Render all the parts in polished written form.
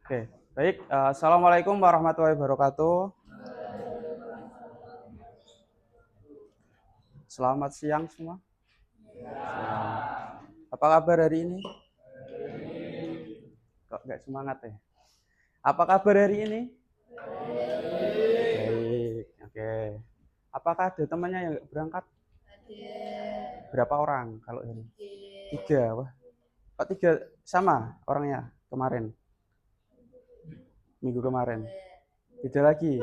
Oke, baik. Assalamualaikum warahmatullahi wabarakatuh. Selamat siang semua. Apa kabar hari ini? Kok nggak semangat ya? Apa kabar hari ini? Baik. Oke. Apakah ada temannya yang nggak berangkat? Berapa orang kalau ini? Tiga. Wah, kok tiga sama orangnya kemarin? Minggu kemarin. Beda lagi.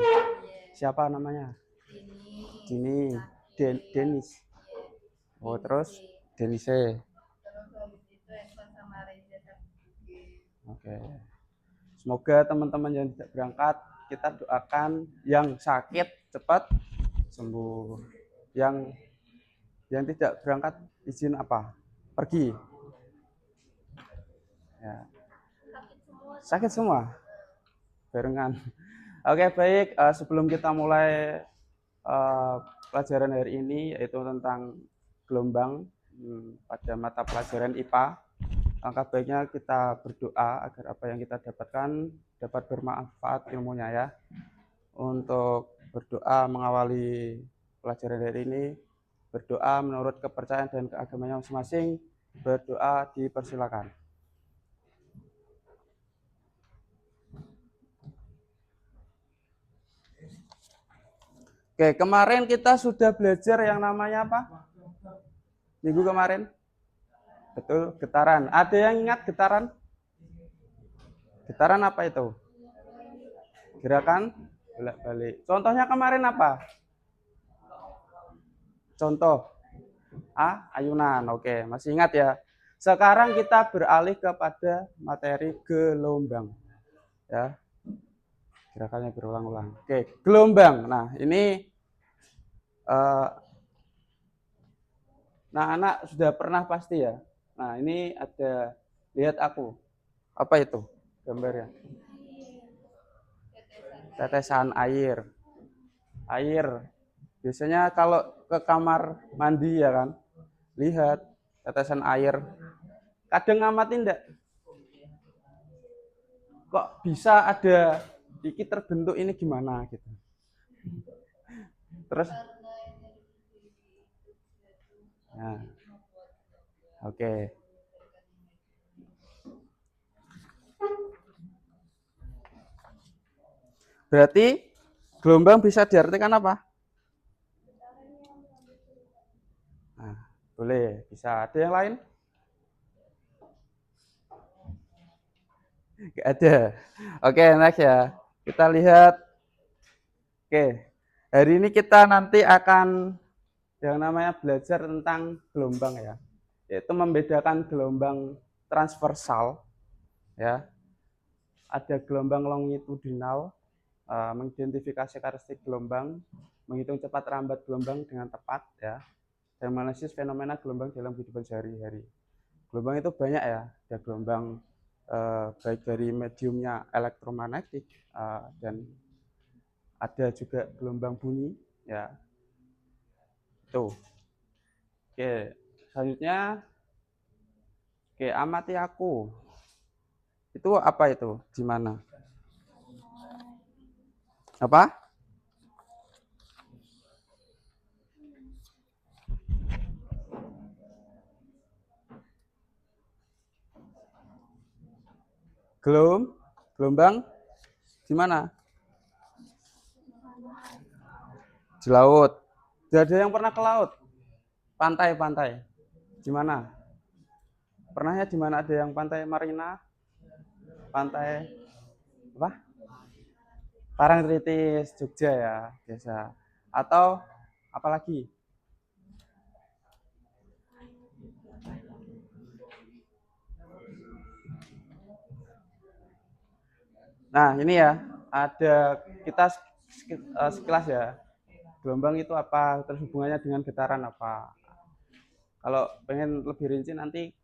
Siapa namanya? Dini. Denis. Oh, terus Denise. Oke. Semoga teman-teman yang tidak berangkat, kita doakan yang sakit cepat sembuh. Yang tidak berangkat izin apa? Pergi. Ya. Sakit semua barengan. Oke, baik. Sebelum kita mulai uh, pelajaran hari ini, yaitu tentang gelombang pada mata pelajaran IPA, langkah baiknya kita berdoa agar apa yang kita dapatkan dapat bermanfaat ilmunya ya. Untuk berdoa mengawali pelajaran hari ini, berdoa menurut kepercayaan dan keagamaan masing-masing, berdoa dipersilakan. Oke, kemarin kita sudah belajar yang namanya apa? Minggu kemarin? Betul, getaran. Ada yang ingat getaran? Getaran apa itu? Gerakan bolak-balik. Contohnya kemarin apa? Contoh ayunan. Oke, masih ingat ya. Sekarang kita beralih kepada materi gelombang. Ya, gerakannya berulang-ulang. Oke, gelombang. Nah, ini anak sudah pernah pasti ya. Nah, ini ada, lihat aku. Apa itu gambarnya? Tetesan air. Air. Biasanya kalau ke kamar mandi ya kan, lihat tetesan air. Kadang ngamatin enggak? Kok bisa ada dikit terbentuk ini gimana gitu. Terus nah, oke. Berarti gelombang bisa diartikan apa? Nah, boleh, bisa. Ada yang lain? Gak ada. Oke, next ya. Kita lihat. Oke, hari ini kita nanti akan yang namanya belajar tentang gelombang ya. Yaitu membedakan gelombang transversal ya. Ada gelombang longitudinal, mengidentifikasi karakteristik gelombang, menghitung cepat lambat gelombang dengan tepat ya. Dan menganalisis fenomena gelombang dalam kehidupan sehari-hari. Gelombang itu banyak ya, ada gelombang baik dari mediumnya elektromagnetik dan ada juga gelombang bunyi ya. Tuh. Oke, selanjutnya oke, amati aku. Itu apa itu? Di mana? Apa? Gelombang di mana? Di laut. Tidak ada yang pernah ke laut? Pantai-pantai. Di mana? Pernahnya di mana ada yang pantai Marina? Pantai apa? Parangtritis, Jogja ya, biasa. Atau apalagi? Nah, ini ya, ada kita sekilas ya. Gelombang itu apa? Terus hubungannya dengan getaran apa? Kalau pengen lebih rinci nanti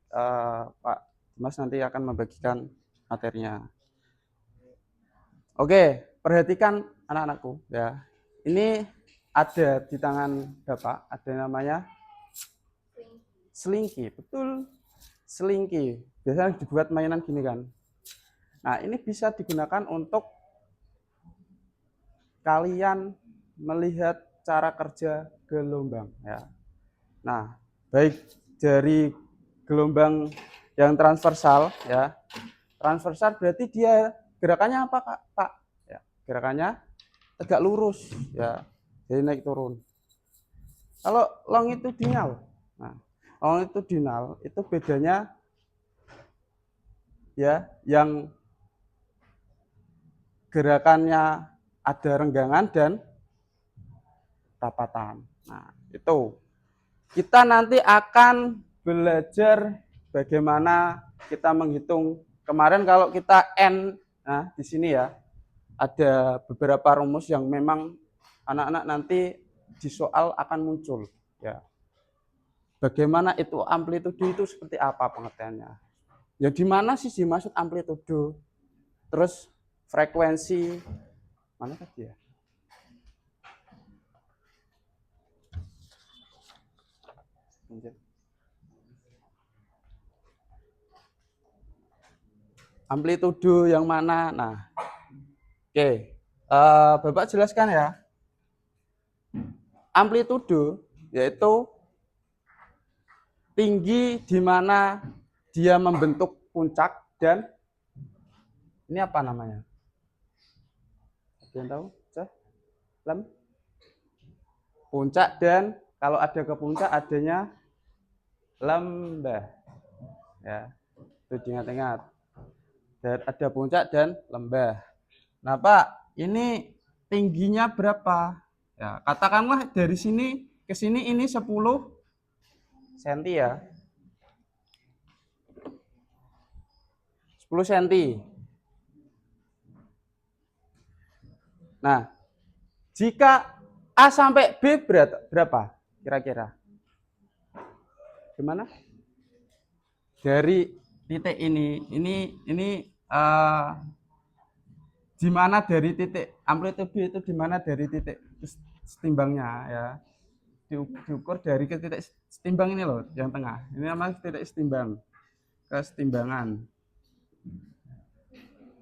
Pak Dimas nanti akan membagikan materinya. Oke, perhatikan anak-anakku ya. Ini ada di tangan Bapak, ada namanya selingki. Betul, selingki. Biasanya dibuat mainan gini kan. Nah, ini bisa digunakan untuk kalian melihat cara kerja gelombang ya. Nah, baik dari gelombang yang transversal ya. Transversal berarti dia gerakannya apa, Kak? Pak? Ya, gerakannya tegak lurus ya. Jadi naik turun. Kalau longitudinal. Nah, longitudinal itu bedanya ya yang gerakannya ada renggangan dan rapatan. Nah, itu kita nanti akan belajar bagaimana kita menghitung. Kemarin kalau kita N, nah di sini ya, ada beberapa rumus yang memang anak-anak nanti di soal akan muncul. Ya, bagaimana itu amplitudo itu seperti apa pengertiannya? Ya di mana sih dimaksud amplitudo? Terus frekuensi mana tadi ya? Amplitudo yang mana? Nah, oke. Bapak jelaskan ya. Amplitudo yaitu tinggi di mana dia membentuk puncak dan ini apa namanya? Ada yang tahu? Lem? Puncak dan kalau ada ke puncak adanya lembah. Ya, itu diingat-ingat. Dan ada puncak dan lembah. Nah, Pak, ini tingginya berapa? Ya, katakanlah dari sini ke sini ini 10 cm ya. 10 cm. Nah, jika A sampai B berapa kira-kira? Gimana? Dari titik ini di mana dari titik amplitudo itu di mana dari titik setimbangnya ya. Diukur dari ke titik setimbang ini loh, yang tengah. Ini namanya titik setimbang. Kesetimbangan.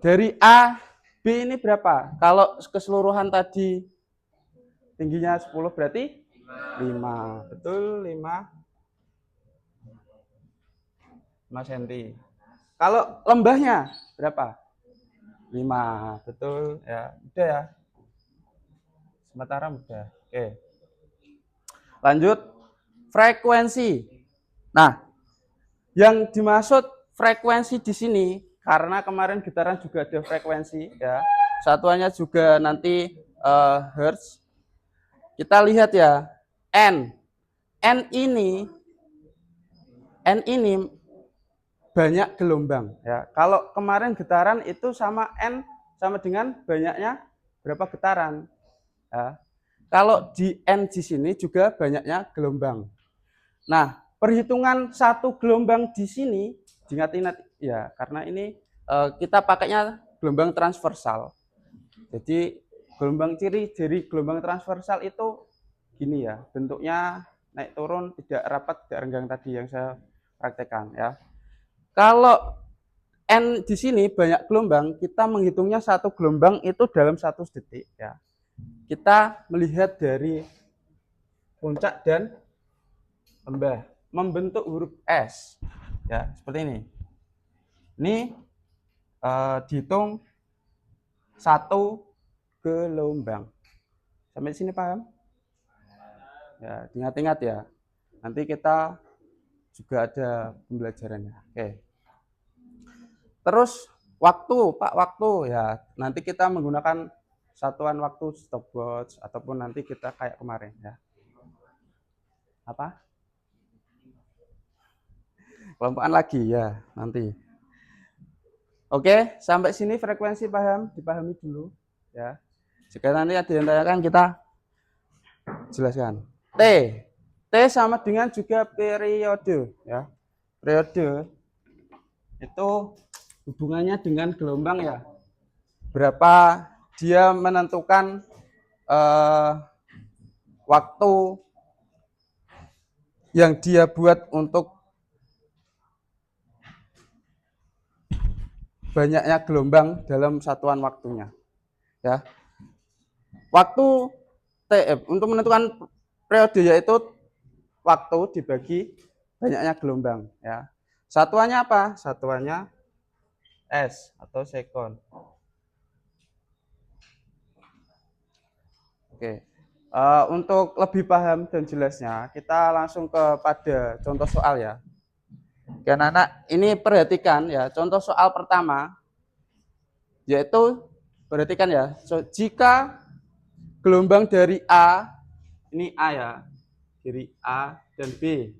Dari A, B ini berapa? Kalau keseluruhan tadi tingginya 10 berarti 5. Betul, 5 cm. Kalau lembahnya berapa? 5. Betul ya. Udah ya. Sementara mudah. Oke. Lanjut frekuensi. Nah, yang dimaksud frekuensi di sini karena kemarin getaran juga ada frekuensi ya. Satuannya juga nanti hertz. Kita lihat ya. N. N ini banyak gelombang ya. Kalau kemarin getaran itu sama N sama dengan banyaknya berapa getaran. Ya. Kalau di N di sini juga banyaknya gelombang. Nah, perhitungan satu gelombang di sini diingat-ingat ya, karena ini kita pakainya gelombang transversal. Jadi gelombang ciri dari gelombang transversal itu gini ya, bentuknya naik turun, tidak rapat, tidak renggang tadi yang saya praktekkan ya. Kalau N di sini banyak gelombang, kita menghitungnya satu gelombang itu dalam 1 detik ya. Kita melihat dari puncak dan lembah membentuk huruf S ya, seperti ini. Ini dihitung satu gelombang. Sampai sini paham? Ya, ingat-ingat ya. Nanti kita juga ada pembelajarannya. Oke. Terus waktu, Pak, waktu ya. Nanti kita menggunakan satuan waktu stopwatch ataupun nanti kita kayak kemarin ya. Apa? Kelompokan lagi ya nanti. Oke, sampai sini frekuensi paham, dipahami dulu ya. Jika nanti ada yang tanyakan kita jelaskan. T. T sama dengan juga periode ya. Periode itu hubungannya dengan gelombang ya. Berapa dia menentukan waktu yang dia buat untuk banyaknya gelombang dalam satuan waktunya. Ya. Waktu TF untuk menentukan periode yaitu waktu dibagi banyaknya gelombang ya. Satuannya apa? Satuannya S atau sekon. Oke. Untuk lebih paham dan jelasnya, kita langsung kepada contoh soal ya. Oke, anak-anak, ini perhatikan ya, contoh soal pertama yaitu perhatikan ya. Jika gelombang dari A, ini A ya, dari A dan B.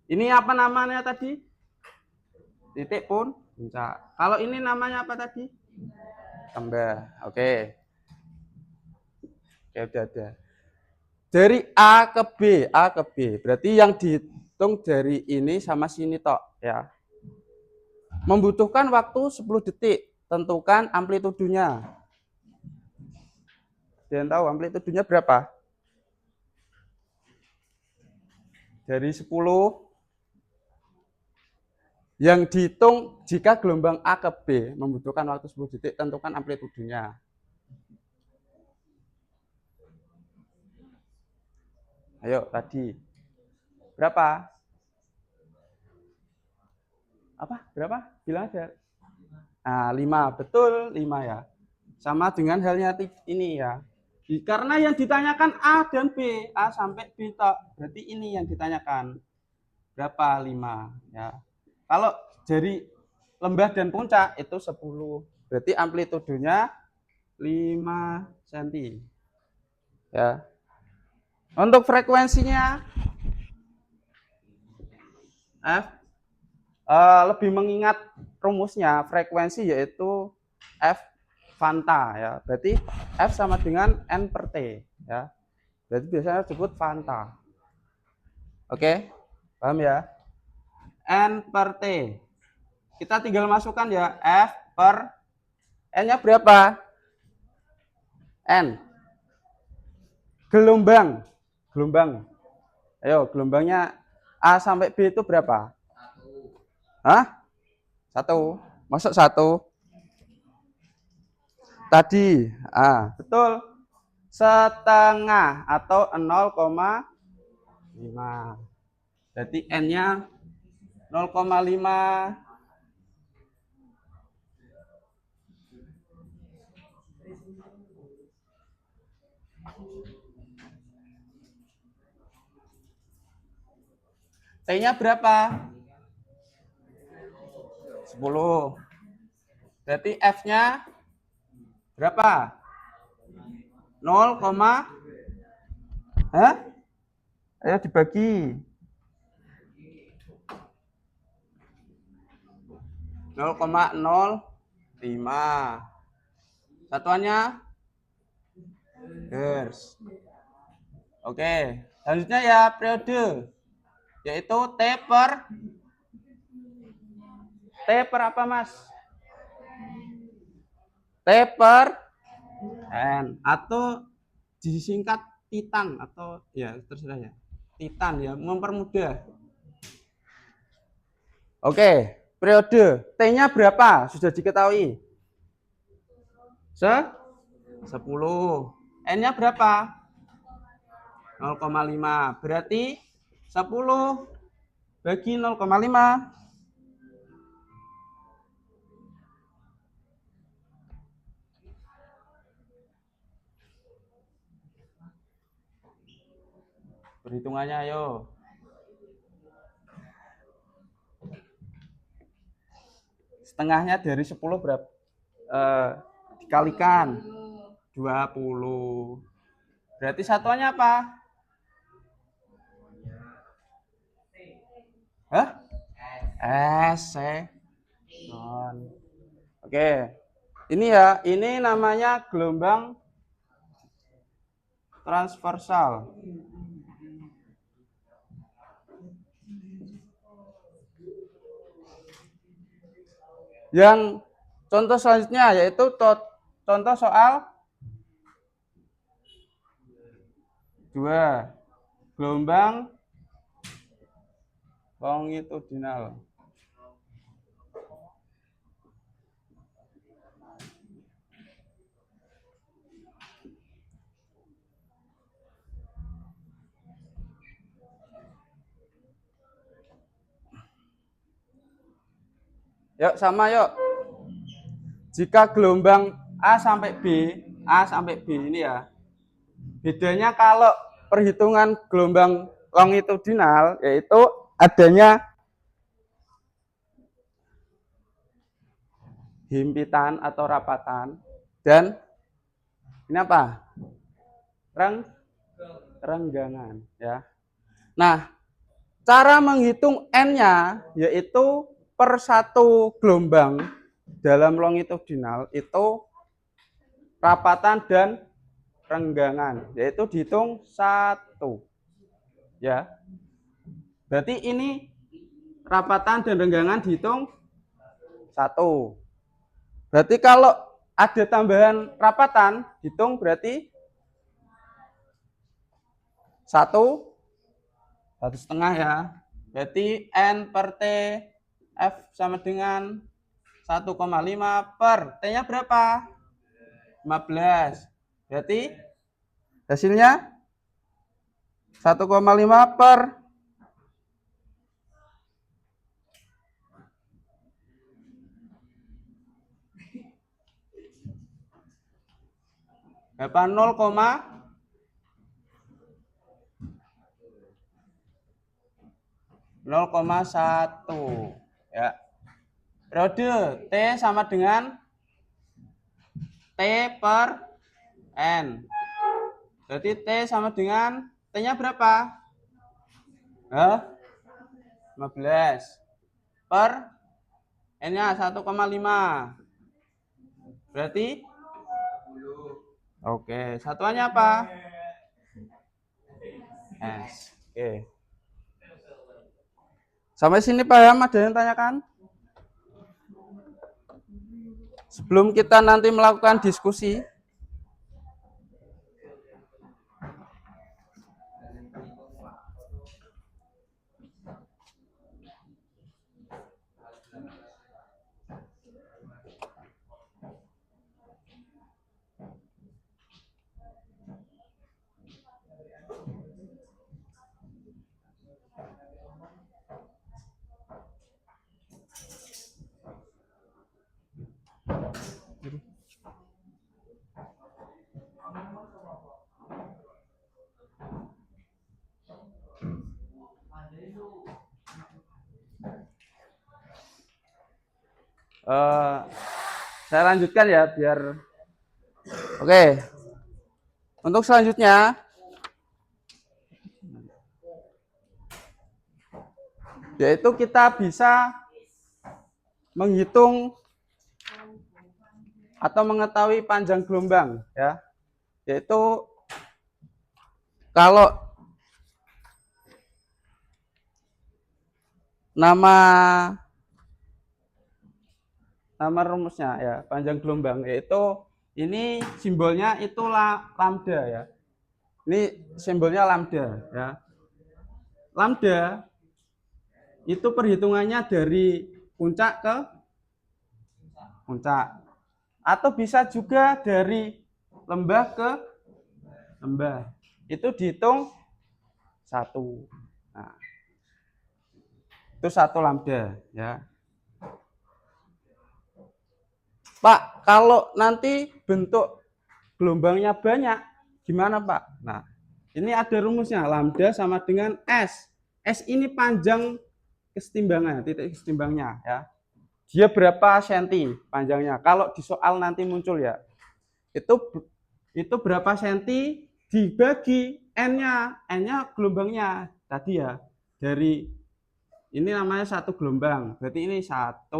Ini apa namanya tadi? Titik pun puncak. Kalau ini namanya apa tadi? Tambah. Oke. Oke, udah ada. Dari A ke B, A ke B. Berarti yang dihitung dari ini sama sini tok ya. Membutuhkan waktu 10 detik. Tentukan amplitudonya. Kalian tahu amplitudonya berapa? Dari 10 yang dihitung jika gelombang A ke B membutuhkan waktu 10 detik, tentukan amplitudonya. Ayo tadi. Berapa? Apa? Berapa? Bilang aja. Nah, 5. Betul, 5 ya. Sama dengan halnya ini ya. Karena yang ditanyakan A dan B, A sampai B tok. Berarti ini yang ditanyakan. Berapa? 5 ya. Kalau dari lembah dan puncak itu 10. Berarti amplitudonya 5 cm. Ya. Untuk frekuensinya F lebih mengingat rumusnya, frekuensi yaitu F Fanta ya. Berarti F sama dengan N per T ya. Berarti biasanya disebut Fanta. Oke? Paham ya? N per T. Kita tinggal masukkan ya F per N-nya berapa? N. Gelombang. Gelombang. Ayo, gelombangnya A sampai B itu berapa? Hah? 1. Masuk 1. Tadi. Betul. Setengah atau 0,5. Jadi N-nya 0,5. T-nya berapa? 10. Berarti F-nya berapa? 0, hah? Ayo dibagi. 0,05. Satuannya hertz. Oke, selanjutnya ya periode yaitu T per apa, Mas? T per N atau disingkat Titan atau ya terserah ya. Titan ya, mempermudah. Oke, periode T-nya berapa? Sudah diketahui. 10. N-nya berapa? 0,5. Berarti 10 bagi 0,5. Perhitungannya ayo. Setengahnya dari 10 berapa? Dikalikan 20. Berarti satuannya apa? Hah? S. Oke. Ini ya, ini namanya gelombang transversal. Yang contoh selanjutnya yaitu contoh soal 2. Gelombang longitudinal. Yuk sama yuk. Jika gelombang A sampai B ini ya. Bedanya kalau perhitungan gelombang longitudinal yaitu adanya himpitan atau rapatan dan ini apa? Renggangan ya. Nah, cara menghitung N-nya yaitu per satu gelombang dalam longitudinal itu rapatan dan renggangan, yaitu dihitung 1. Ya. Berarti ini rapatan dan renggangan dihitung 1. Berarti kalau ada tambahan rapatan, hitung berarti 1,5 ya. Berarti N per T F sama dengan 1,5 per T-nya berapa? 15. Berarti hasilnya 1,5 per 0,1 ya. Periode T sama dengan T per N. Berarti T sama dengan T-nya berapa? 15 per N-nya 1,5. Berarti oke, satuannya apa? S. Oke. Sampai sini paham? Ada yang tanyakan? Sebelum kita nanti melakukan diskusi. Saya lanjutkan ya biar oke. Untuk selanjutnya yaitu kita bisa menghitung atau mengetahui panjang gelombang ya. Yaitu kalau nama rumusnya ya, panjang gelombang yaitu ini simbolnya itu lambda ya. Ini simbolnya lambda ya. Lambda itu perhitungannya dari puncak ke puncak atau bisa juga dari lembah ke lembah. Itu dihitung 1. Nah, itu 1 lambda ya. Pak, kalau nanti bentuk gelombangnya banyak, gimana Pak? Nah, ini ada rumusnya, lambda sama dengan S. S ini panjang kesetimbangan, titik kesetimbangnya ya. Dia berapa senti panjangnya? Kalau di soal nanti muncul ya, itu berapa senti dibagi N-nya, N-nya gelombangnya tadi ya. Dari ini namanya 1 gelombang, berarti ini 1,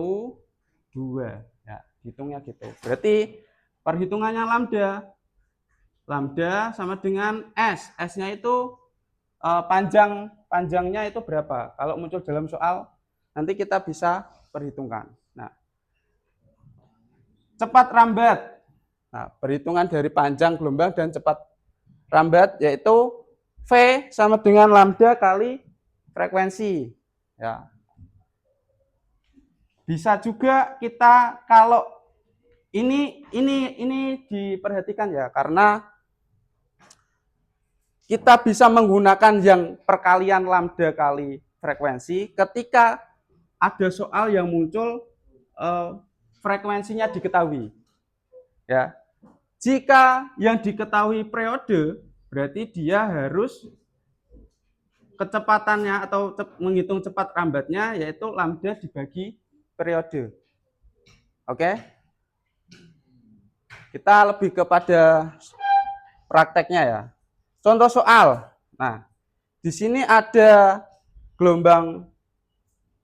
2. Hitungnya gitu. Berarti perhitungannya lambda sama dengan S. S-nya itu panjangnya itu berapa? Kalau muncul dalam soal nanti kita bisa perhitungkan. Nah, cepat rambat. Nah, perhitungan dari panjang gelombang dan cepat rambat yaitu V sama dengan lambda kali frekuensi. Ya. Bisa juga kita kalau ini diperhatikan ya, karena kita bisa menggunakan yang perkalian lambda kali frekuensi ketika ada soal yang muncul frekuensinya diketahui. Ya. Jika yang diketahui periode, berarti dia harus kecepatannya atau menghitung cepat rambatnya yaitu lambda dibagi periode. Oke? Kita lebih kepada prakteknya ya. Contoh soal. Nah, di sini ada gelombang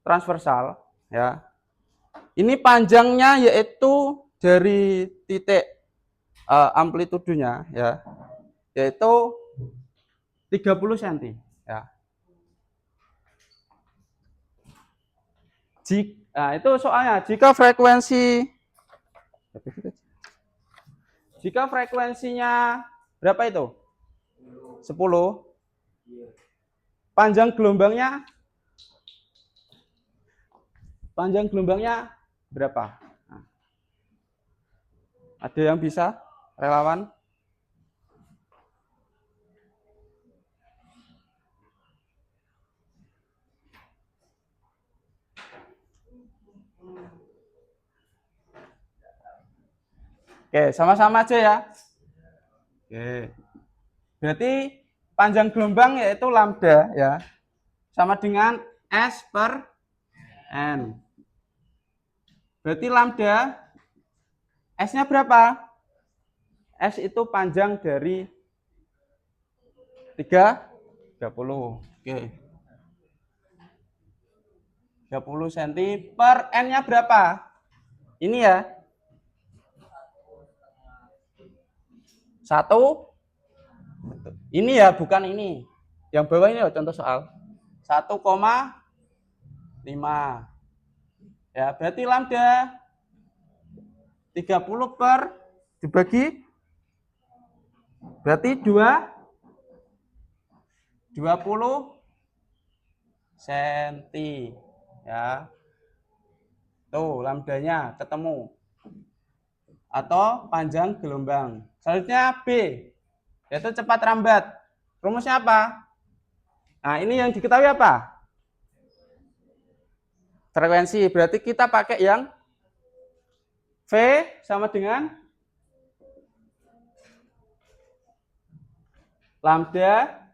transversal ya. Ini panjangnya yaitu dari titik amplitudenya ya, yaitu 30 cm ya. Nah, itu soalnya jika frekuensinya berapa itu? 10. Panjang gelombangnya berapa? Nah, ada yang bisa? Relawan? Oke, sama-sama aja ya. Oke. Berarti panjang gelombang yaitu lambda ya. Sama dengan S per N. Berarti lambda S-nya berapa? S itu panjang dari 30. Oke. 30 cm per N-nya berapa? Ini ya. 1. Ini ya, bukan ini. Yang bawah ini loh, contoh soal. 1,5. Ya, berarti lambda 30 per dibagi berarti 20 cm ya. Tuh, lambdanya ketemu. Atau panjang gelombang. Selanjutnya B, yaitu cepat rambat. Rumusnya apa? Nah, ini yang diketahui apa? Frekuensi. Berarti kita pakai yang V sama dengan lambda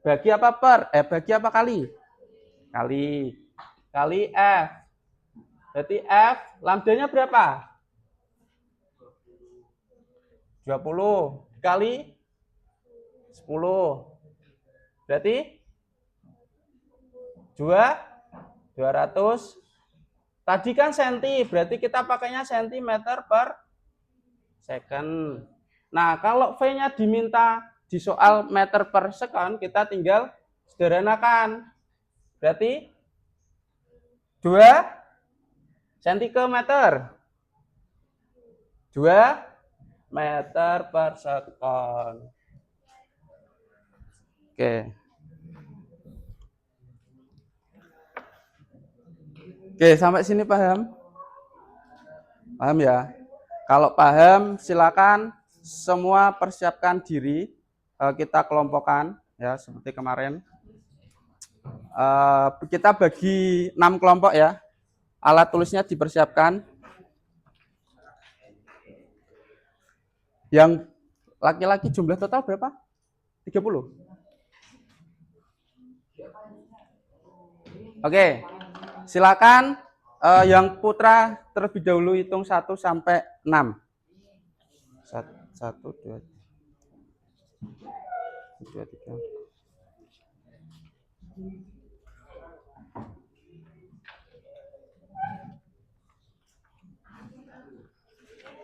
bagi apa bagi apa kali? Kali F. Berarti F lambdanya berapa? 20 kali 10. Berarti 200. Tadi kan senti, berarti kita pakainya centimeter per second. Nah, kalau V-nya diminta di soal meter per second, kita tinggal sederhanakan. Berarti 2 cm. 2 meter per second. Oke. Oke, sampai sini paham? Paham ya? Kalau paham, silakan semua persiapkan diri. Kita kelompokkan ya, seperti kemarin. Kita bagi 6 kelompok ya. Alat tulisnya dipersiapkan. Yang laki-laki jumlah total berapa? 30. Oke. Silakan yang putra terlebih dahulu hitung 1 sampai 6. 1 2 3.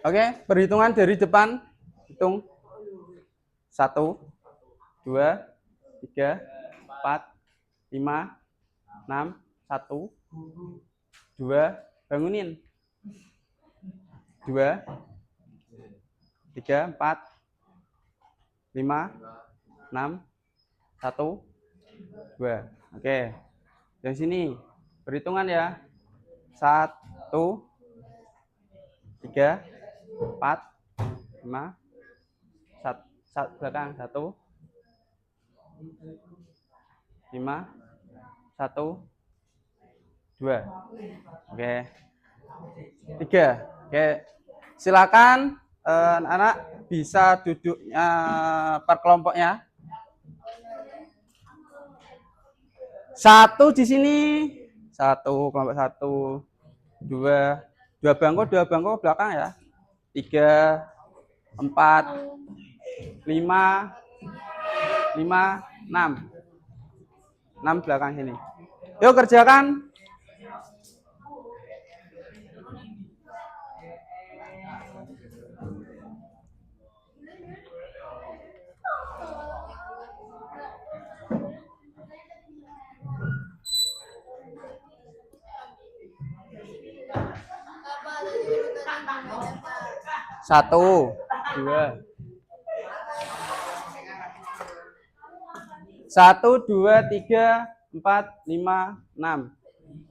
Oke, perhitungan dari depan. Hitung 1 2 3 4 5 6 1 2 bangunin 2 3 4 5 6 1 2. Oke. Dari sini perhitungan ya. 1 3 4 5 1 belakang 1 5 1 2. Oke. 3. Oke. Silakan anak-anak bisa duduknya per kelompoknya. 1 di sini. 1 kelompok 1. 2 dua bangku belakang ya. 3 4 5 6 belakang sini. Yuk kerjakan. Satu, 2. 1 2 3 4 5 6.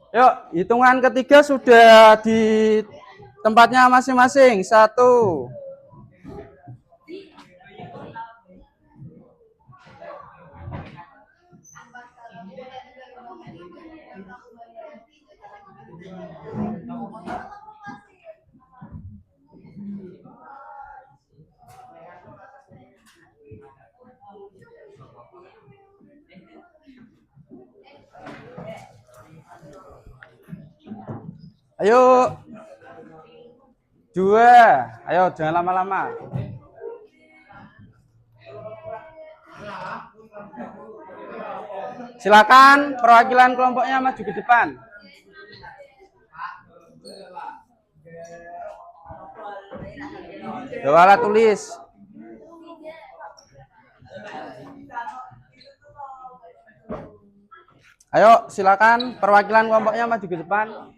Yuk, hitungan ketiga sudah di tempatnya masing-masing. 1. Ayo. 2. Ayo, jangan lama-lama. Silakan perwakilan kelompoknya maju ke depan. Bawa alat tulis. Ayo, silakan perwakilan kelompoknya maju ke depan.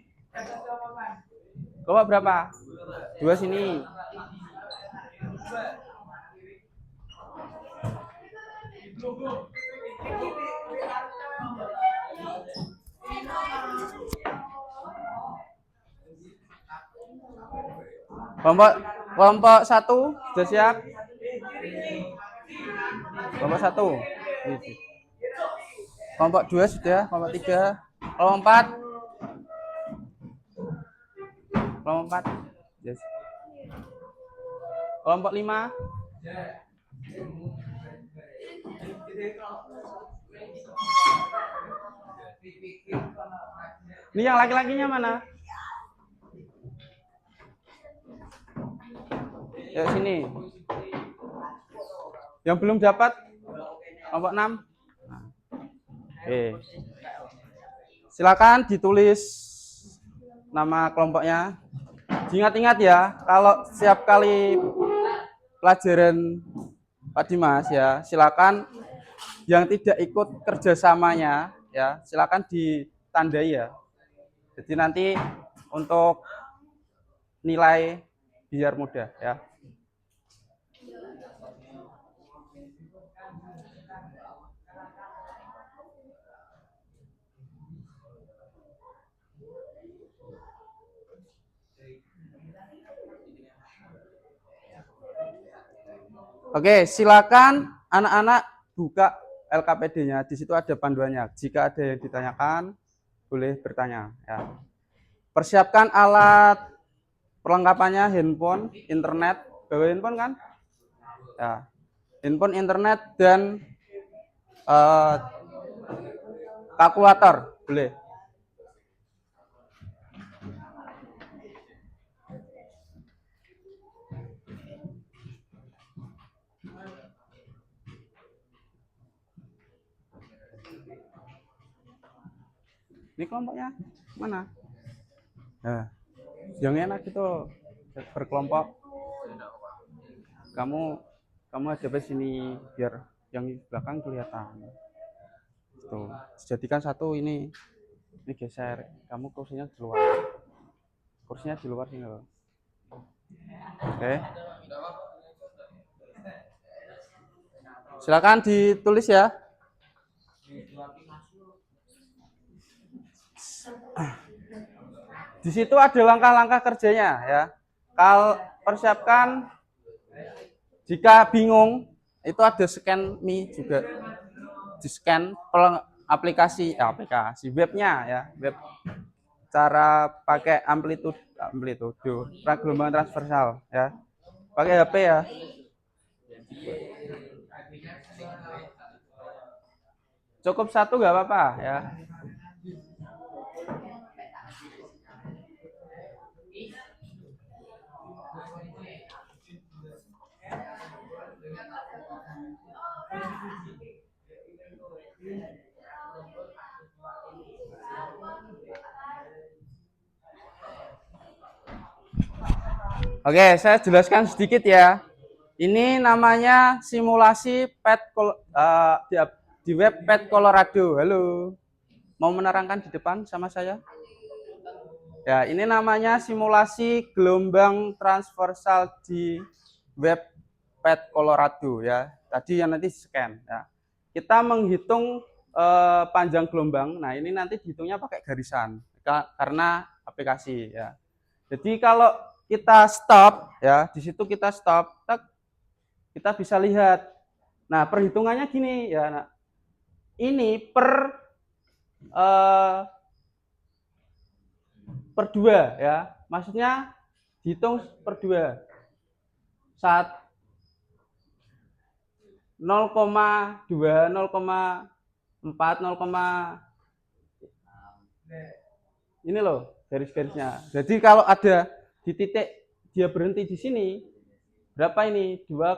Kelompok berapa? 2 sini. Kelompok 1 sudah siap? Kelompok 1. Kelompok 2 sudah, kelompok 3, kelompok 4. Kelompok 4. Yes. Kelompok 5. Ini yang laki-lakinya mana? Yuk sini. Yang belum dapat kelompok 6. Oke. Silakan ditulis nama kelompoknya. Ingat-ingat ya, kalau setiap kali pelajaran Pak Dimas ya, silakan yang tidak ikut kerjasamanya ya, silakan ditandai ya. Jadi nanti untuk nilai biar mudah ya. Oke, silakan anak-anak buka LKPD-nya. Di situ ada panduannya. Jika ada yang ditanyakan, boleh bertanya ya. Persiapkan alat perlengkapannya, handphone, internet. Bawa handphone kan? Ya. Handphone, internet, dan kalkulator. Boleh. Ini kelompoknya mana? Nah, yang enak itu berkelompok. Kamu ada di sini biar yang di belakang kelihatan. Tuh, jadikan satu ini geser. Kamu kursinya di luar. Kursinya di luar sini loh. Oke. Silakan ditulis ya. Di situ ada langkah-langkah kerjanya ya. Persiapkan, jika bingung itu ada scan me juga, di scan aplikasi webnya ya, web cara pakai amplitudo gelombang transversal ya. Pakai HP ya. Cukup satu nggak apa-apa ya. Oke, saya jelaskan sedikit ya. Ini namanya simulasi di web Pet Colorado. Halo, mau menerangkan di depan sama saya? Ya, ini namanya simulasi gelombang transversal di web Pet Colorado ya. Tadi yang nanti scan ya. Kita menghitung panjang gelombang. Nah, ini nanti dihitungnya pakai garisan karena aplikasi ya. Jadi kalau kita stop ya, di situ kita stop, kita bisa lihat. Nah, perhitungannya gini ya. Nah, ini per 2 ya. Maksudnya dihitung per 2. 0,2, 0,4, 0, ini loh garis-garisnya. Jadi kalau ada di titik dia berhenti di sini, berapa ini? 2,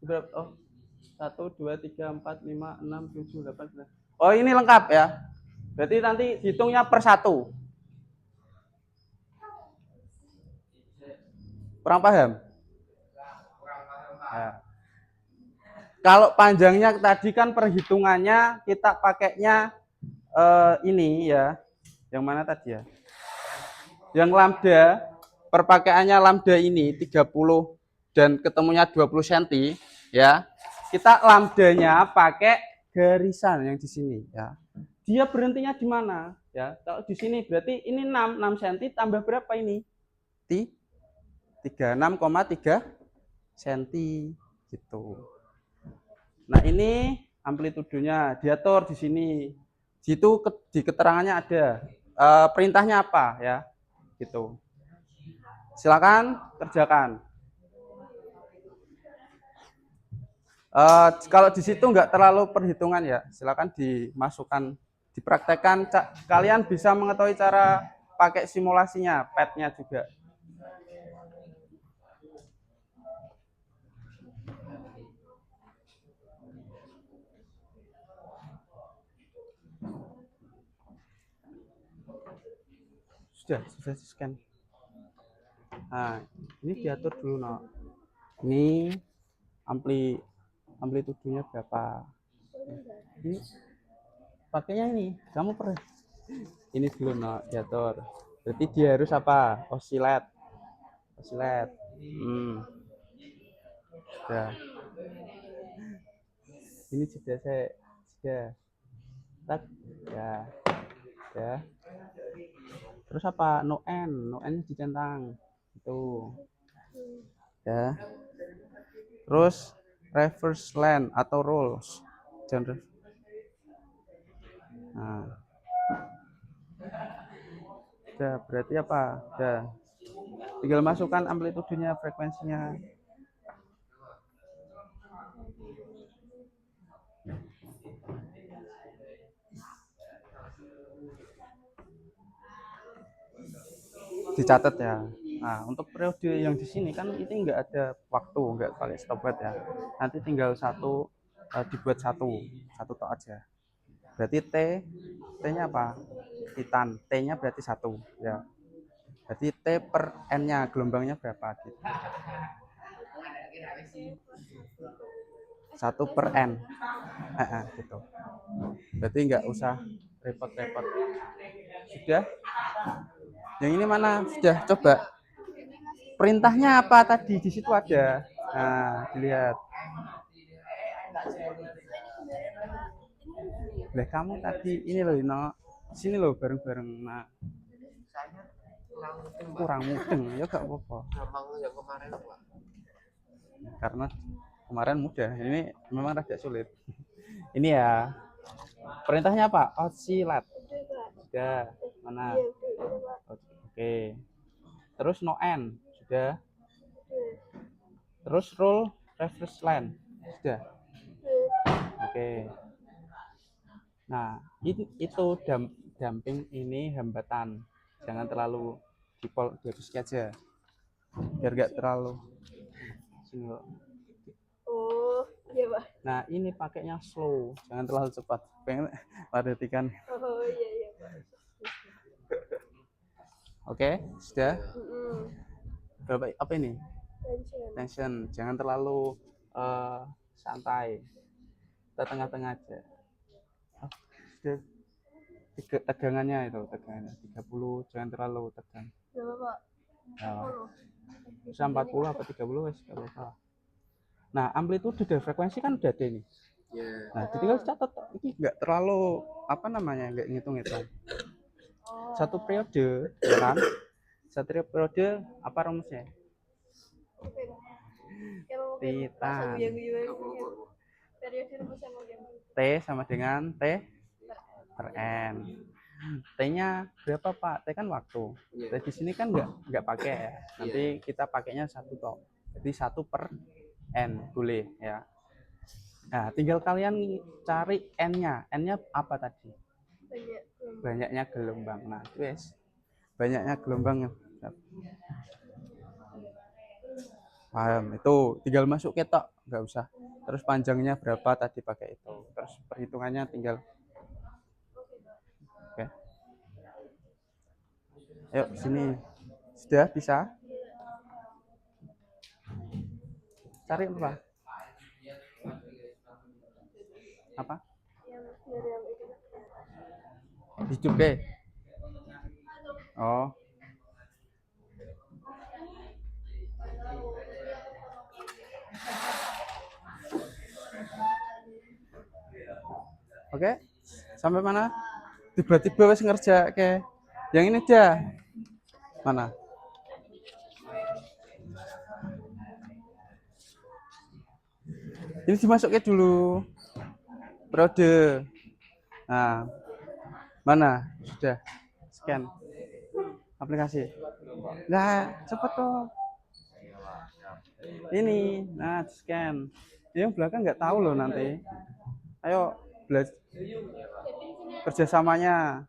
berapa? Oh, 1, 2, 3, 4, 5, 6, 7, 8, 9. Oh, ini lengkap ya. Berarti nanti hitungnya per 1. Kurang paham? Nah, kalau panjangnya tadi kan perhitungannya kita pakainya ini ya. Yang mana tadi ya? Yang lambda, perpakaiannya lambda ini 30 dan ketemunya 20 cm ya. Kita lambdanya pakai garisan yang di sini ya. Dia berhentinya di mana? Ya, kalau di sini berarti ini 6 cm tambah berapa ini? 36,3 cm gitu. Nah, ini amplitudonya diatur di sini. Situ di keterangannya ada perintahnya apa ya? Gitu. Silakan kerjakan. Kalau di situ nggak terlalu perhitungan ya, silakan dimasukkan, dipraktekkan. Kalian bisa mengetahui cara pakai simulasinya, petnya juga. Sudah di scan. Nah, ini diatur dulu, no. Ini amplitudonya berapa? Ini pakainya ini, kamu pernah? Ini dulu, no, diatur. Berarti dia harus apa? Osilet. Sudah. Ini sudah tak ya. Terus apa? No n dicentang. Itu. Ya. Terus reverse land atau rolls. Jangan. Nah. Udah, berarti apa? Udah. Tinggal masukkan amplitudenya, frekuensinya. Dicatat ya. Nah, untuk periode yang di sini kan ini nggak ada waktu, nggak pakai stopwatch ya. Nanti tinggal dibuat satu tok aja. Berarti T-nya apa? Titan. T-nya berarti 1 ya. Berarti T per N-nya gelombangnya berapa gitu. 1 per N. Gitu. Berarti nggak usah repot-repot. Sudah? Yang ini mana? Sudah, coba. Perintahnya apa tadi? Di situ ada. Nah, dilihat. Lah kamu tadi ini loh, no. Sini loh bareng-bareng. Nah. Kurang mudeng ya gak apa-apa. Karena kemarin mudah, ini memang agak sulit. Ini ya. Perintahnya apa? Osilet. sudah. Mana? Iya, udah, Pak. Oke. Terus no end sudah. Udah. Terus rule reverse line sudah. Udah. Oke. Nah, itu damping ini hambatan. Jangan terlalu dihabiskan aja. Biar gak terlalu single. Oh, iya, Pak. Nah, ini pakainya slow, jangan terlalu cepat. Pengen perhatikan. Oh, iya, iya, Pak. Oke, sudah. Mm-mm. Berapa apa ini? Tension. Tension, jangan terlalu santai. Kita tengah-tengah aja. Oh, sudah. Tegangannya itu, tegangannya 30, jangan terlalu tegang. Berapa, Pak? Nah, 40. bisa 40 atau 30 wes kalau salah. Nah, amplitude dan frekuensi kan udah ada nih. Nah, tinggal catat ini nggak terlalu apa namanya, nggak ngitung-ngitung. Oh. Satu periode, ya kan? Satu periode apa rumusnya? Oke. Kalau mungkin Titan. bahasa guyon-guyon periode rumusnya mungkin. T sama dengan T per N. T-nya berapa, Pak? T kan waktu. T di sini kan nggak pakai ya. Nanti kita pakainya satu toh. Jadi 1 per N boleh ya. Nah, tinggal kalian cari N-nya. N-nya apa tadi? Banyak. Banyaknya gelombang. Nah, wes. Banyaknya gelombang. Paham, itu tinggal masuk ketok, nggak usah. Terus panjangnya berapa tadi pakai itu. Terus perhitungannya tinggal. Oke. Yuk, sini. Sudah bisa? Cari apa? Apa? Yang dari yang itu. Hidup deh. Oh. Oke. Sampai mana? Tiba-tiba wes ngerja ke. Yang ini aja. Mana? Ini dimasukin dulu. Periode. Nah. Mana? Sudah. Scan. Aplikasi. Nah, cepet toh. Ini, nah scan. Yang belakang nggak tahu loh nanti. Ayo belajar kerjasamanya.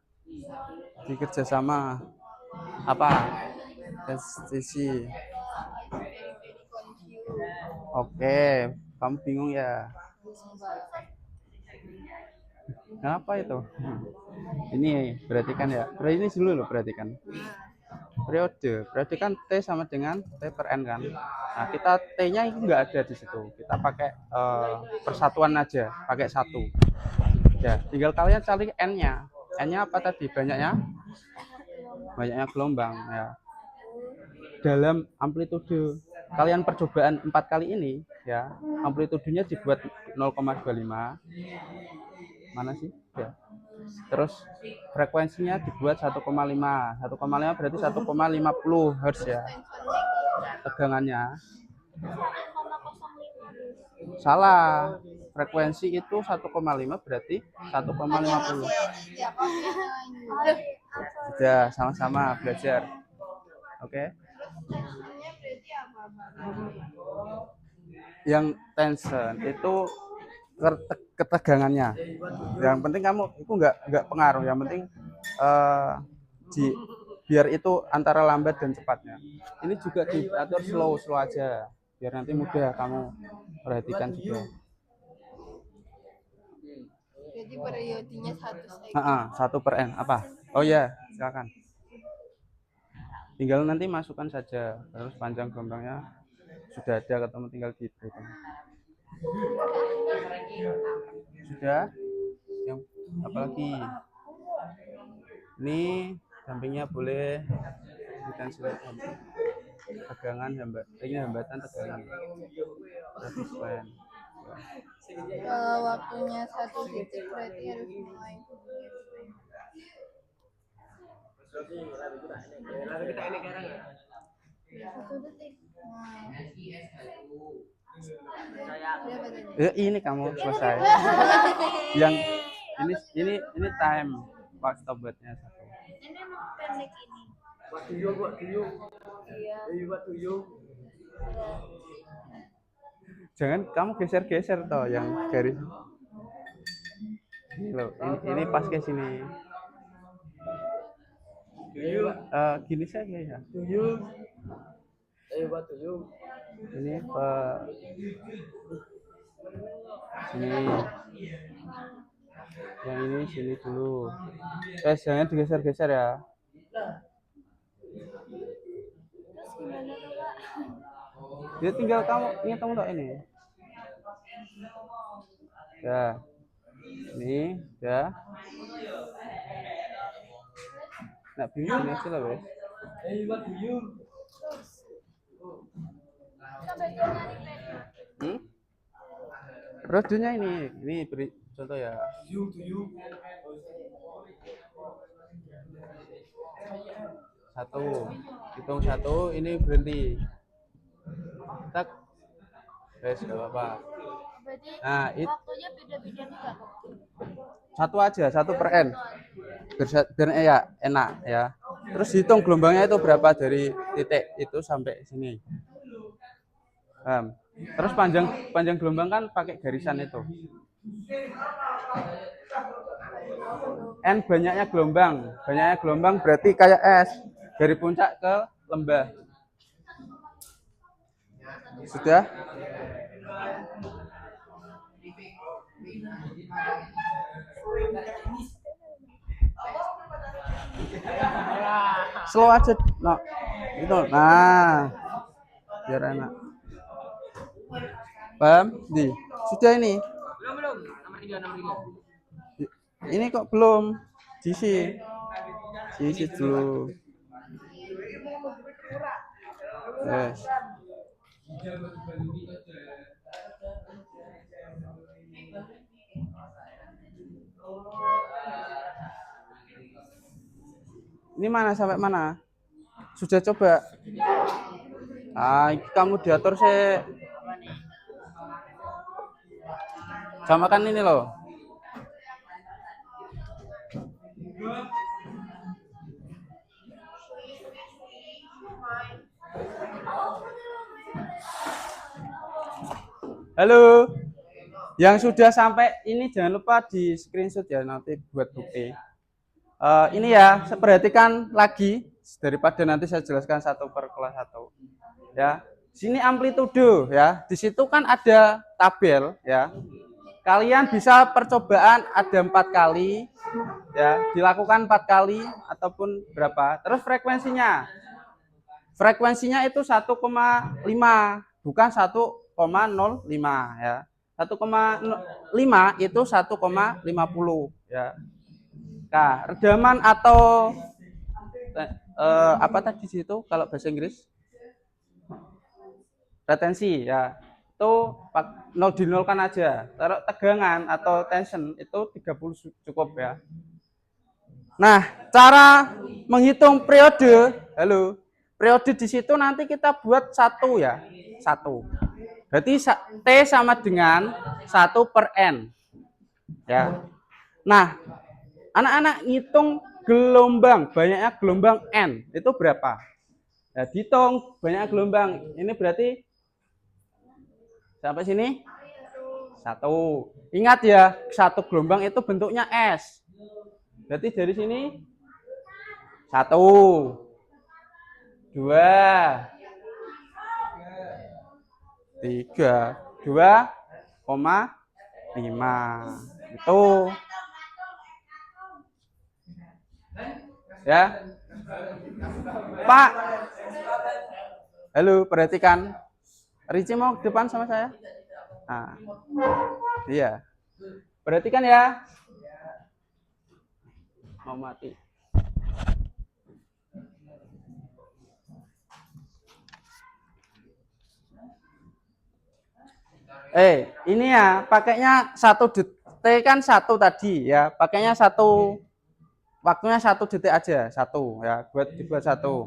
Di kerjasama apa? STC. Oke, kamu bingung ya? Kenapa itu? Ini perhatikan ya. Ini dulu loh, perhatikan. Periode kan T sama dengan T per N kan. Nah, kita T-nya itu nggak ada di situ. Kita pakai persatuan aja, pakai 1. Ya, tinggal kalian cari N-nya. N-nya apa tadi? Banyaknya gelombang ya. Dalam amplitude kalian percobaan 4 kali ini ya, amplitudenya dibuat 0,25. Mana sih? Ya. Terus frekuensinya dibuat 1,5. 1,5 berarti 1,50 Hz ya. Tegangannya. Salah. Frekuensi itu 1,5 berarti 1,50. Sudah sama-sama belajar. Oke. Yang tension itu ketegangannya. Yang penting kamu itu nggak pengaruh. Yang penting biar itu antara lambat dan cepatnya. Ini juga diatur slow aja. Biar nanti mudah kamu perhatikan juga. Jadi periodenya 1 per N apa? Oh ya, silakan. Tinggal nanti masukkan saja. Terus panjang gelombangnya sudah ada, ketemu tinggal dihitung. Sudah. Yang apalagi? Ini dampingnya boleh ditranslate. Tegangan hambatan tegangan. Resisten. Kalau waktunya 1 detik berarti harus mulai. 1 detik. Ini kamu selesai. Yang ini time waktu buatnya 1. naik ini. Iya. Jangan kamu geser-geser toh yang garis. Ini loh, ini pas ke sini. Gini saja ya. Ini sini. Yang ini sini dulu. Jangan digeser-geser ya. Terus gimana tuh, Kak? Jadi tinggal kamu ngitung dok ini. Ya. Ini, ya. Nah, bingung ini aja lah, wes. Rodonya ini beri contoh ya. Satu, hitung satu, ini berhenti. Tak, wes gak apa-apa. Berarti Nah, waktunya beda-beda juga. satu aja, 1/n. Biar ya enak ya. Terus hitung gelombangnya itu berapa dari titik itu sampai sini. Terus panjang gelombang kan pakai garisan itu. N banyaknya gelombang berarti kayak es dari puncak ke lembah. Sudah? Slow aja, no. Itu, nah, biar enak. Paham? Sudah ini. Belum. Nomor 3. Ini kok belum diisi dulu. Yes. Ini mana sampai mana? Sudah coba? Kamu diatur sih. Sama kan ini loh. Halo. Yang sudah sampai ini jangan lupa di screenshot ya nanti buat bukti. Ini ya, perhatikan lagi daripada nanti saya jelaskan satu per kelas 1. Ya. Sini amplitudo ya. Di situ kan ada tabel ya. Kalian bisa percobaan ada 4 kali ya, dilakukan 4 kali ataupun berapa. Terus frekuensinya. Frekuensinya itu 1,5 bukan 1,05 ya. 1,5 itu 1,50 ya. Nah, redaman atau apa tadi situ kalau bahasa Inggris? Retensi ya. Itu dinolkan aja. Taruh tegangan atau tension itu 30 cukup ya. Nah, cara menghitung periode, periode di situ nanti kita buat 1 ya. 1. Berarti T sama dengan 1/n. Ya. Nah, anak-anak ngitung gelombang, banyaknya gelombang N, itu berapa? Ya, dihitung banyak gelombang. Ini berarti sampai sini? 1. Ingat ya, 1 gelombang itu bentuknya S. Berarti dari sini 1, 2, 3, 2,5 itu ya. Pak, halo, perhatikan. Ricci mau ke depan sama saya? Nah, iya. Perhatikan ya. Mau mati. Ini ya, pakainya 1 detik kan 1 tadi ya, pakainya 1 waktunya 1 detik aja, 1 ya, dibuat 1.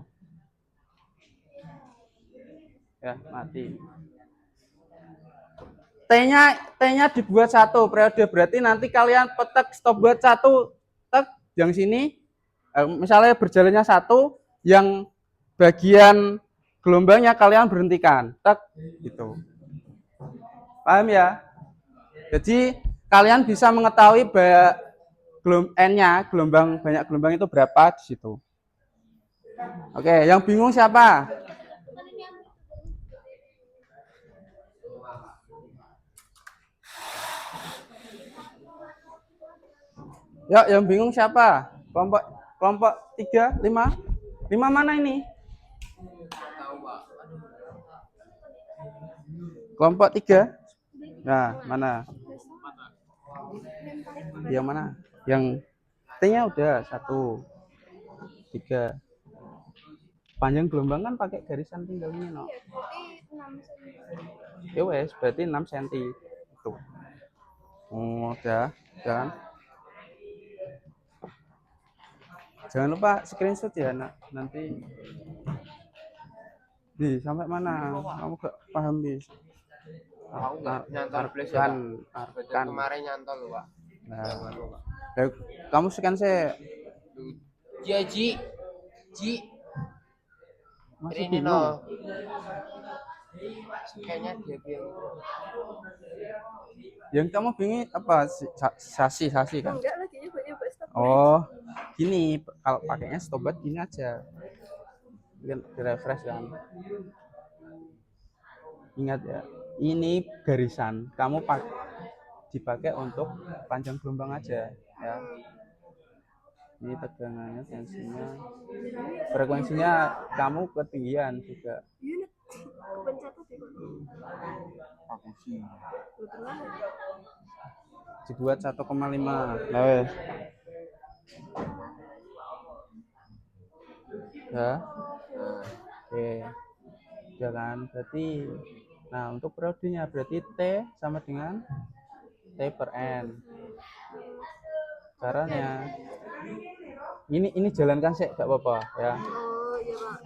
Ya, mati. T-nya dibuat 1 periode, berarti nanti kalian petek stopwatch 1 tek yang sini Misalnya berjalannya satu, yang bagian gelombangnya kalian berhentikan. Tak, gitu. Paham ya? Jadi kalian bisa mengetahui N-nya, banyak gelombang itu berapa di situ. Oke, yang bingung siapa? Ya, yang bingung siapa? Kelompok 3, 5. 5 mana ini? Kelompok 3. Nah, mana? Yang mana? Yang T-nya udah 1, 3. Panjang gelombang kan pakai garisan tinggal ini, no. Ya wes, berarti 6 cm. Itu. Udah, kan? Jangan lupa screenshot ya, nak. Nanti di sampai mana? Kamu gak paham, bis? Aku nggak nyantol please ya, Pak. Kemarin nyantol loh, Pak. Nah, kamu scan saya. Ji, Ji. Ji. Masih Ini bingung. no. Kayaknya dia bilang. Yang kamu bingung apa? Sasi kan? Enggak lagi nyoba stop. Oh, gini, kalau pakainya stopwatch gini aja. Bikin di refresh kan. Ingat ya, ini garisan. Kamu dipakai untuk panjang gelombang aja, ya. Ini tegangannya, tensinya, frekuensinya kamu ketinggian juga. Unit kepencet tuh Aku sih. Dibuat 1,5. Nah, wes. Ya. Oke. Ya kan, berarti nah untuk periodenya berarti T sama dengan T per N. Caranya ini jalankan sih, gak apa-apa ya. Oh iya Pak.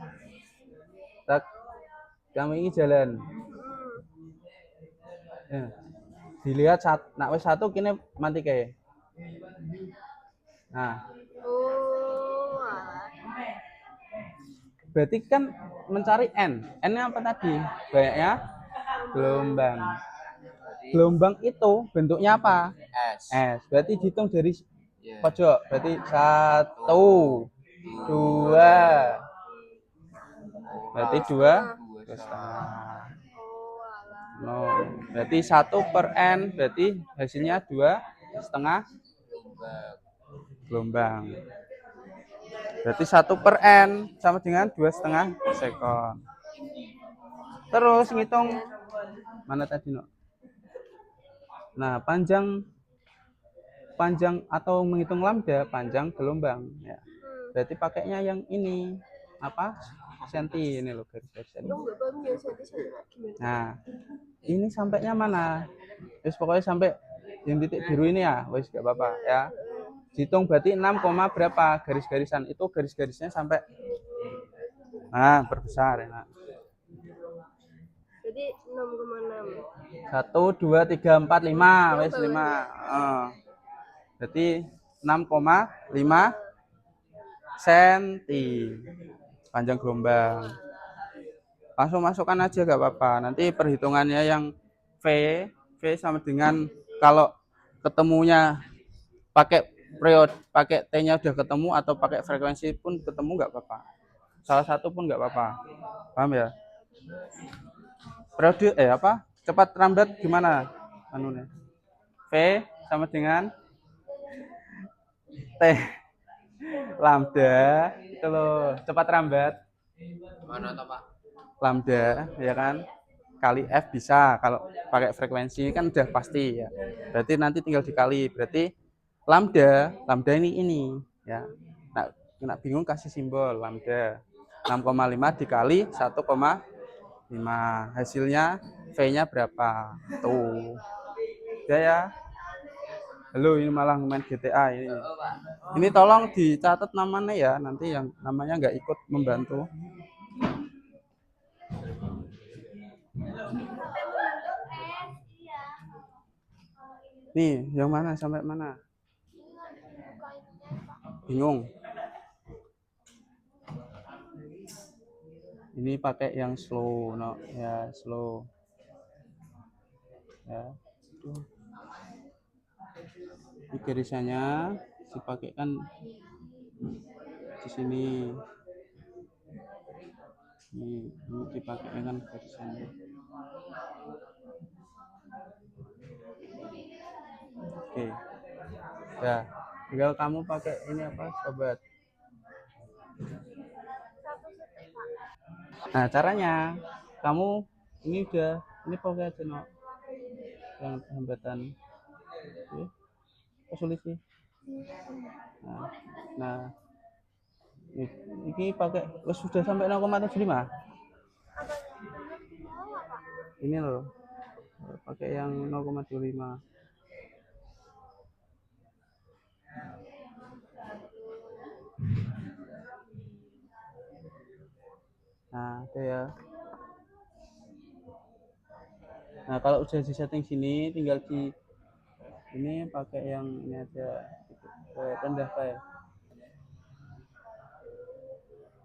Tak, kamu ini jalan. Ya. Dilihat nak wes 1 kini mati kayak. Nah, Oh alah. berarti kan mencari N. N-nya apa tadi? Banyaknya gelombang. Gelombang itu bentuknya apa? S. S. Berarti dihitung dari Yeah. pojok. Berarti 1, 2. Berarti 2 setengah. Oh alah. No. Berarti 1 per N. Berarti hasilnya 2,5 gelombang. Berarti 1 per N sama dengan 2,5 sekon. Terus ngitung mana tadi, no? Nah, panjang atau menghitung lambda panjang gelombang ya. Berarti pakainya yang ini apa? Senti ini loh, garis senti. Nah, ini sampainya mana? Wis pokoknya sampai yang titik biru ini ya, wis gak apa-apa ya. Hitung berarti 6, berapa garis-garisan itu, garis-garisnya sampai berbesar ya. Jadi 6,6. 1, 2, 3, 4, 5, wis 5. Berarti 6,5 cm panjang gelombang. Langsung masukkan aja gak apa-apa. Nanti perhitungannya yang V sama dengan kalau ketemunya pakai periode, pakai T-nya udah ketemu atau pakai frekuensi pun ketemu nggak apa-apa. Salah satu pun nggak apa-apa. Paham ya? Periode cepat lambat gimana anunya? V sama dengan T lambda itu loh, cepat lambat. Mana toh, Pak? Lambda ya kan, kali F bisa. Kalau pakai frekuensi kan udah pasti ya. Berarti nanti tinggal dikali. Berarti lambda ini ya. Nak bingung kasih simbol lambda. 6,5 dikali 1,5. Hasilnya V-nya berapa? Tuh. Udah ya. Halo, ini malah main GTA ini. Ini tolong dicatat namanya ya, nanti yang namanya nggak ikut membantu. Nih, yang mana sampai mana? Bingung. Ini pakai yang slow, no ya slow. Ya. Ini garisannya dipakai kan di sini. Ini dipakai kan garisannya. Oke. Ya, tinggal kamu pakai ini apa, sobat. Nah, caranya kamu ini ini pakai aja no. Yang hambatan. Oke. Kok sulit sih? Nah, ini pakai sudah sampai 0,75. Ini loh. Pakai yang 0,25. Nah, itu ya. Nah, kalau udah di setting sini, tinggal di ini pakai yang ini aja, rendah kayak.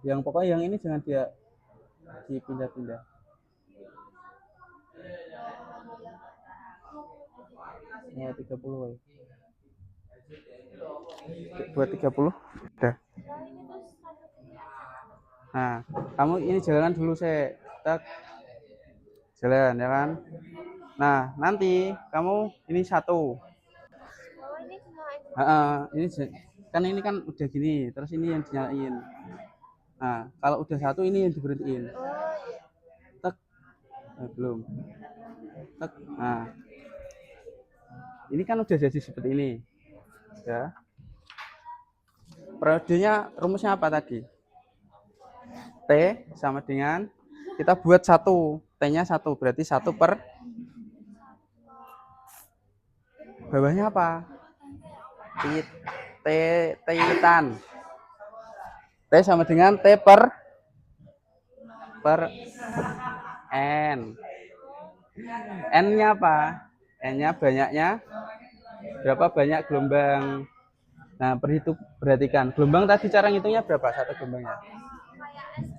Yang pokoknya yang ini jangan dia dipindah-pindah. Ya 30 ya. Buat 30 udah. Nah, kamu ini jalan dulu saya. Jalan ya kan. Nah, nanti kamu ini satu. Ini kan ini kan udah gini, terus ini yang dinyalain. Nah, kalau udah satu ini yang diberhentiin. Tek. Belum. Tek. Nah. Ini kan udah jadi seperti ini. Ya. Periodenya rumusnya apa tadi? T sama dengan kita buat satu, T-nya satu, berarti 1 per bawahnya apa? T-tan. T sama dengan T per N. N-nya apa? N-nya banyaknya berapa banyak gelombang. Nah, perhatikan. Gelombang tadi cara ngitungnya berapa? Satu gelombangnya.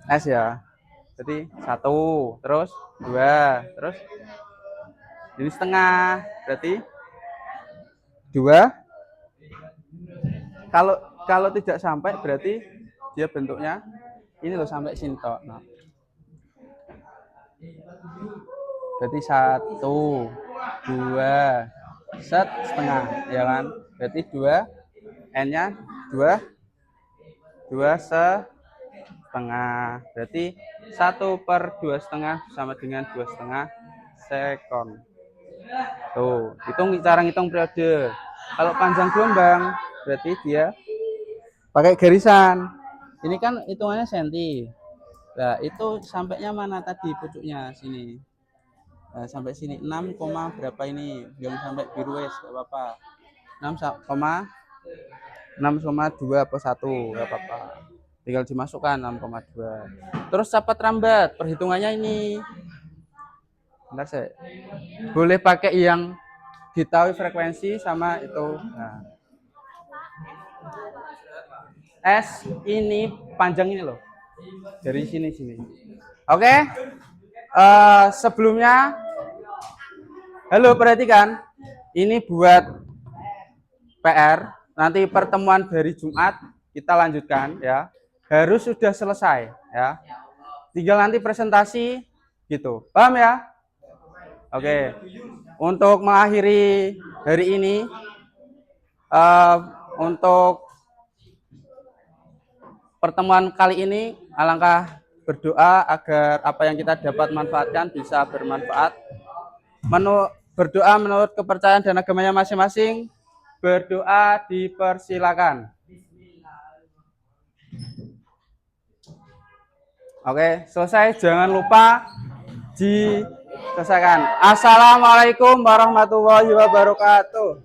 S ya. Jadi 1, terus 2, terus ini setengah. Berarti 2. Kalau tidak sampai berarti dia bentuknya ini loh sampai sini toh. Nah. Berarti 1, 2, setengah, ya kan? Berarti 2, N-nya 2 setengah. Berarti 1 per 2 setengah sama dengan 2 setengah sekon. Tuh, hitung cara ngitung periode. Kalau panjang gelombang, berarti dia pakai garisan. Ini kan hitungannya senti. Nah, itu sampainya mana tadi pucuknya sini. Nah, sampai sini 6, berapa ini? Yang sampai biru wes enggak apa-apa. 6,2 apa 1 enggak apa-apa. Tinggal dimasukkan 6,2. Terus cepat rambat, perhitungannya ini. Bentar saya. Boleh pakai yang ditahui frekuensi sama itu. Nah. S ini panjang ini loh. Dari sini. Oke. Sebelumnya halo, perhatikan. Ini buat PR. Nanti pertemuan dari Jumat kita lanjutkan ya. Harus sudah selesai ya. Tinggal nanti presentasi gitu. Paham ya? Oke. Untuk mengakhiri hari ini untuk pertemuan kali ini alangkah berdoa agar apa yang kita dapat manfaatkan bisa bermanfaat. Berdoa menurut kepercayaan dan agamanya masing-masing. Berdoa dipersilakan. Oke, selesai. Jangan lupa diselesaikan. Assalamualaikum warahmatullahi wabarakatuh.